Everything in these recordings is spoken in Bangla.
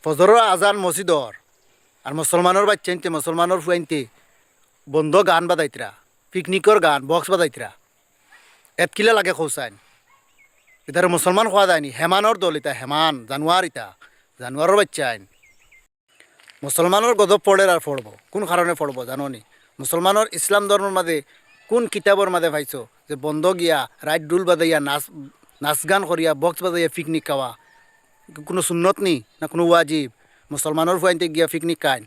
ফজরের আজান মসজিদর আর মুসলমানের বাচ্চাইনতে মুসলমানের ফুয়াইনতে বন্ধ গান বাজাইতরা পিকনিকর গান বক্স বাজাইতরা এতকিলা লাগে খৌসাইন ইতার মুসলমান খোয়া যায়নি হেমানোর দল ইতা হেমান জানুয়ারের বাচ্চা আইন মুসলমানের গজব পড়ে আর পড়ব কোন কারণে পড়ব জানো নি মুসলমানের ইসলাম ধর্মের মাঝে কোন কিতাবর মাঝে পাইছো যে বন্ধ গিয়া রাইট ডুল বাজাইয়া নাচ গান করিয়া বক্স বাজাইয়া পিকনিক খাওয়া কোনো সুন্নত নি না কোনো ওয়াজিব মুসলমানের ফুয়াইনতে গিয়া পিকনিক খাইন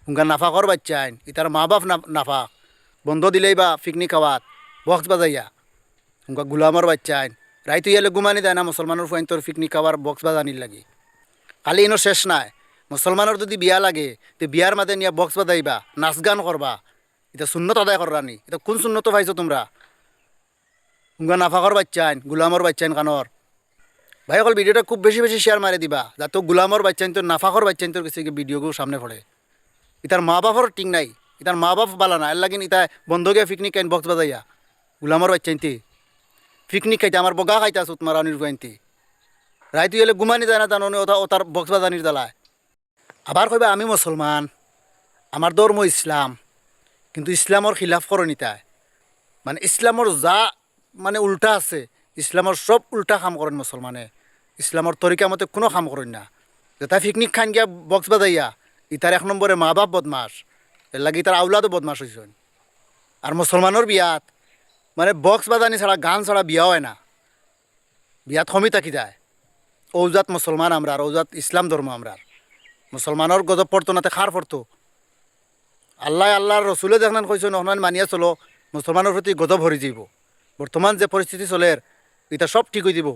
হুঙ্গা নাফাকর বাচ্চা আইন ইতার মা বাপ নাফাক বন্ধ দিলেই বা পিকনিক খাওয়াত বক্স বাজাইয়া হুঙ্গা গুলামর বাচ্চা আইন রাইতো ইয়ালে গুমানি দেয় না মুসলমানের ফুয়াইন তোর পিকনিক খাওয়ার বক্স বাজানির লাগি খালি ইনো শেষ নাই মুসলমানের যদি বিয়া লাগে তো বিয়ার মাঝে নিয়ে বক্স বাজাইবা নাচ গান করবা এটা সুন্নত আদায় কররানি এটা কোন সুন্নত পাইছো তোমরা হুঙ্গা নাফাকর বাচ্চা আইন গুলামর বাচ্চা আইন কানর ভাই অকল ভিডিওটা খুব বেশি বেশি শেয়ার মারে দিবা যাতে গুলামর বাচ্চা আইন তোর নাফাকর বাচ্চা আইন তোর কাছে ভিডিওগুলো সামনে পড়ে ইতার মা বাপর টিং নাই ইতার মা বাপ বালা না এর লাগিন ইতা বন্ধ গিয়ে পিকনিক খাইন বক্স বাজাইয়া গুলামর বাচ্চা আইনতে পিকনিক খাইতে আমার বগা খাইতে আসো তোমার রানির ফুয়াইনতে রাইতো এলে গুমানি যায় না জানো ও তার বক্স বাজানির জ্বালায় আবার কইবা আমি মুসলমান আমার ধর্ম ইসলাম কিন্তু ইসলামর খিলাফ করনি তাই মানে ইসলামর যা মানে উল্টা আছে ইসলামর সব উল্টা কাম করেন মুসলমানে ইসলামর তরিকা মতে কোনো কাম করেন না যেটা পিকনিক খান গিয়া বক্স বাজাইয়া ইতার এক নম্বরে মা বাপ বদমাস এর লাগে ইতার আউলাদও বদমাস হয়েছেন আর মুসলমানের বিয়াত মানে বক্স বাজানি ছাড়া গান ছাড়া বিয়া হয় না বিয়াত কমি থাকি যায় ঔজাত মুসলমান আমরা আর ঔজাত ইসলাম ধর্ম আমরা মুসলমানের গজব পড়তো নাতে খার পড়তো আল্লাহর রসুলে দেখলেন কইছেন নহমান মানিয়া চলো মুসলমানের প্রতি গজব ভরি যাব বর্তমান যে পরিস্থিতি চলে এটা সব ঠিক হয়ে যাব